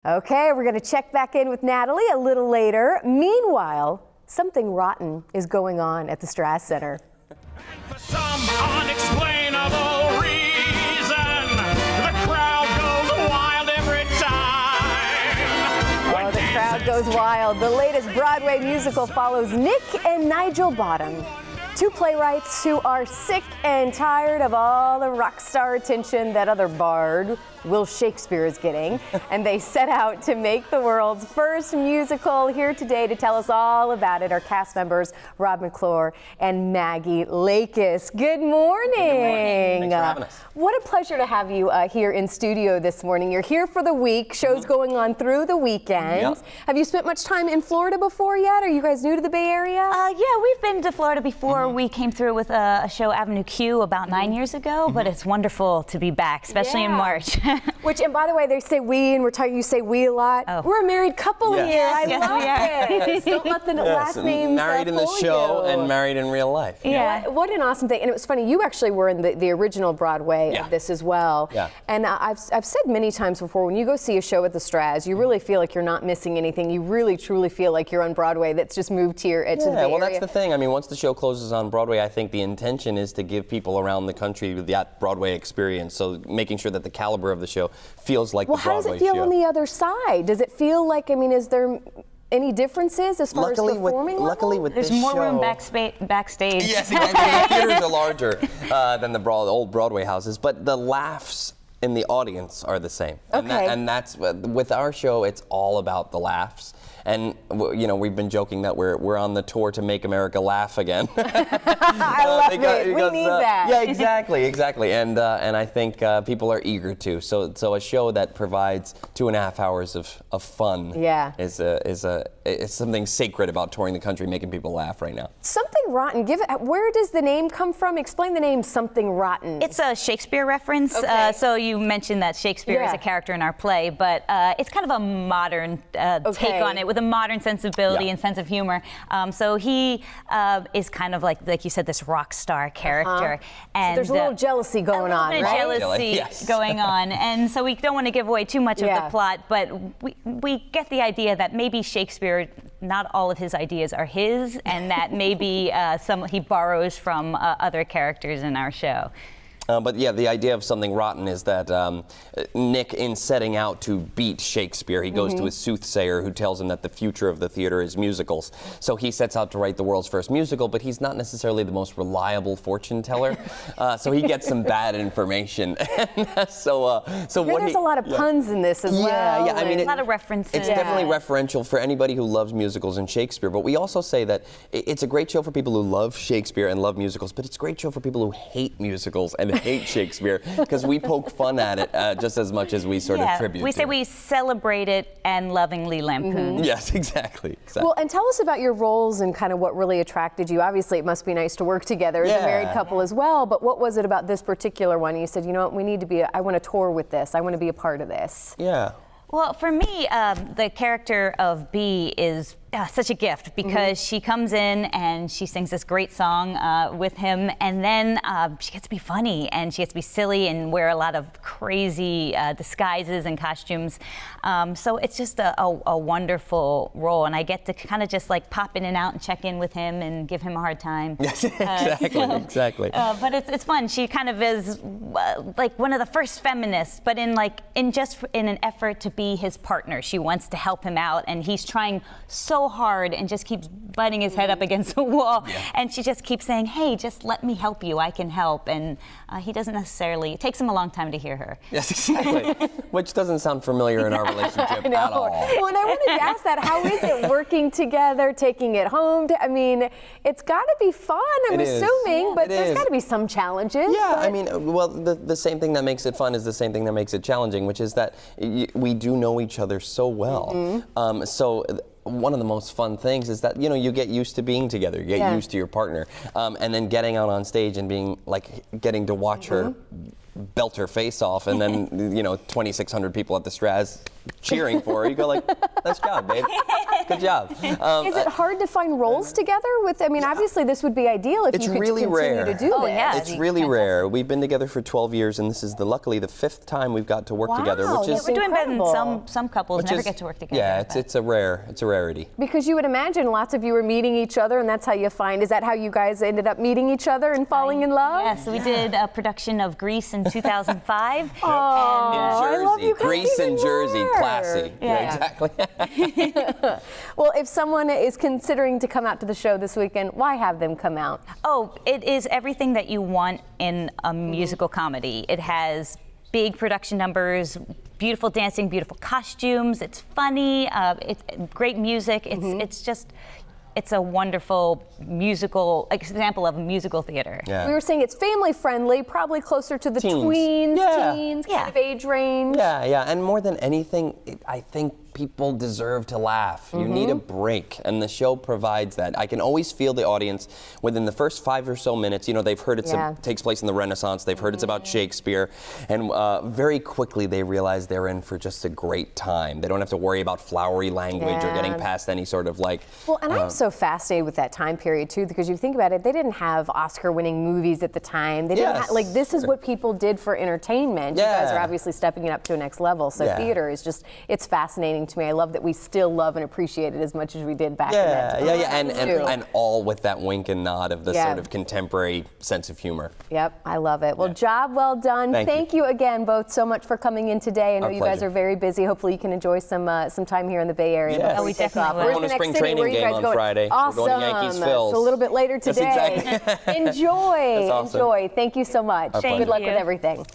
Okay, we're going to check back in with Natalie a little later. Meanwhile, something rotten is going on at the Strass Center. For some unexplainable reason, the crowd goes wild every time. Oh, the crowd goes wild. The latest Broadway musical follows Nick and Nigel Bottom, two playwrights who are sick and tired of all the rock star attention that other bard, Will Shakespeare, is getting, and they set out to make the world's first musical. Here today to tell us all about it are cast members Rob McClure and Maggie Lakis. Good morning. Good morning. Thanks for having us. What a pleasure to have you here in studio this morning. You're here for the week. Shows going on through the weekend. Yep. Have you spent much time in Florida before yet? Are you guys new to the Bay Area? Yeah, we've been to Florida before. We came through with a show, Avenue Q, about 9 years ago, but it's wonderful to be back, especially in March. Which, and by the way, they say we, and we're talking, you say we a lot. Oh. We're a married couple here. Yes, I love this. Don't let the last names married in the fool show you. and married in real life. Yeah. What an awesome thing. And it was funny, you actually were in the original Broadway of this as well. Yeah. And I've said many times before, when you go see a show at the Strass, you really feel like you're not missing anything. You really, truly feel like you're on Broadway that's just moved here to the Bay well, Area. that's the thing. I mean, once the show closes on Broadway, I think the intention is to give people around the country that Broadway experience. So making sure that the caliber of the show feels like the Broadway show. How does it feel on the other side? Does it feel like, I mean, is there any differences as far as performing luckily with There's this more show, room backstage. Yes, exactly. The theaters are larger than the old Broadway houses, but the laughs in the audience are the same. Okay. And that's with our show. It's all about the laughs. And you know, we've been joking that we're on the tour to make America laugh again. I love it. We need that. Yeah, exactly. And I think people are eager to. So a show that provides 2.5 hours of fun is something sacred about touring the country, making people laugh right now. Something Rotten. Where does the name come from? Explain the name Something Rotten. It's a Shakespeare reference. Okay. So you mentioned that Shakespeare is a character in our play, but it's kind of a modern take on it, with a modern sensibility and sense of humor. So he is kind of like you said, this rock star character. And so there's a little jealousy going on, right? A little bit of jealousy going on. And so we don't want to give away too much of the plot, but we get the idea that maybe Shakespeare, not all of his ideas are his, and that maybe he borrows from other characters in our show. But yeah, the idea of Something Rotten is that Nick, in setting out to beat Shakespeare, he goes to a soothsayer who tells him that the future of the theater is musicals. So he sets out to write the world's first musical, but he's not necessarily the most reliable fortune teller. So he gets some bad information. There's a lot of puns in this as well. Yeah, I mean, a lot of references. It's definitely referential for anybody who loves musicals and Shakespeare. But we also say that it's a great show for people who love Shakespeare and love musicals, but it's a great show for people who hate musicals and hate Shakespeare, because we poke fun at it just as much as we sort of tribute we to say it. we celebrate it and lovingly lampoon. Yes, exactly. Well, and tell us about your roles and kind of what really attracted you. Obviously, it must be nice to work together as a married couple as well, but what was it about this particular one? You said, you know what, we need to I want to tour with this. I want to be a part of this. Yeah. Well, for me, the character of Bee is such a gift, because she comes in and she sings this great song with him, and then she gets to be funny and she gets to be silly and wear a lot of crazy disguises and costumes. So it's just a wonderful role, and I get to kind of just like pop in and out and check in with him and give him a hard time. Yes, exactly. But it's fun. She kind of is like one of the first feminists, but in an effort to be his partner. She wants to help him out, and he's trying so hard and just keeps butting his head up against the wall. And she just keeps saying, hey, just let me help you. I can help. And he doesn't necessarily, it takes him a long time to hear her. Yes, exactly. Which doesn't sound familiar in our relationship at all. Well, and I wanted to ask that, how is it working together, taking it home? I mean, it's got to be fun, I'm assuming, but there's got to be some challenges. Yeah, I mean, well, the same thing that makes it fun is the same thing that makes it challenging, which is that we do know each other so well. So one of the most fun things is that, you know, you get used to being together, you get used to your partner, and then getting out on stage and being like, getting to watch her belt her face off, and then, you know, 2,600 people at the Strass cheering for her, you go like, nice job, babe. Good job. Is it hard to find roles together with, I mean, obviously this would be ideal if It's you could really continue rare. to do Oh, this. yeah. It's really rare. We've been together for 12 years, and this is luckily the 5th time we've got to work together, which Wow, is We're doing better than incredible. some couples which never is- get to work together. Yeah, but- it's a rarity. Because you would imagine lots of you are meeting each other, and that's how you find. Is that how you guys ended up meeting each other and falling in love? Yes, we did a production of Grease in 2005. Oh, I love you guys Grease even in Jersey, more. classy. Yeah. Exactly. Well, if someone is considering to come out to the show this weekend, why have them come out? Oh, it is everything that you want in a musical comedy. It has big production numbers, beautiful dancing, beautiful costumes. It's funny. It's great music. It's a wonderful musical example of a musical theater. Yeah. We were saying it's family friendly, probably closer to the Teens. tweens, Yeah. teens Yeah. kind of age range. Yeah, and more than anything, I think people deserve to laugh. You need a break, and the show provides that. I can always feel the audience within the first 5 or so minutes. You know, they've heard it Yeah. takes place in the Renaissance. They've heard it's about Shakespeare, and very quickly they realize they're in for just a great time. They don't have to worry about flowery language or getting Yeah. past any sort of like. Well, and I'm so fascinated with that time period too, because you think about it, they didn't have Oscar-winning movies at the time. They didn't Yes. like this is what people did for entertainment. You guys are Yeah. obviously stepping it up to a next level. So Yeah. theater is it's fascinating to me. I love that we still love and appreciate it as much as we did back in that time. And all with that wink and nod of the Yeah. sort of contemporary sense of humor. Yep, I love it. Well, job well done. Thank you. you again both so much for coming in today. I know Our you guys pleasure. are very busy. Hopefully you can enjoy some time here in the Bay Area. Yes. before Oh, you we take definitely off. will. Where's We're the going to next spring city? Where training are you game guys on going? Friday. Awesome. We're going to Yankees Phils. So a little bit later That's today. exactly. Enjoy. That's awesome. Enjoy. Thank you so much. Our Good pleasure. luck with you. everything.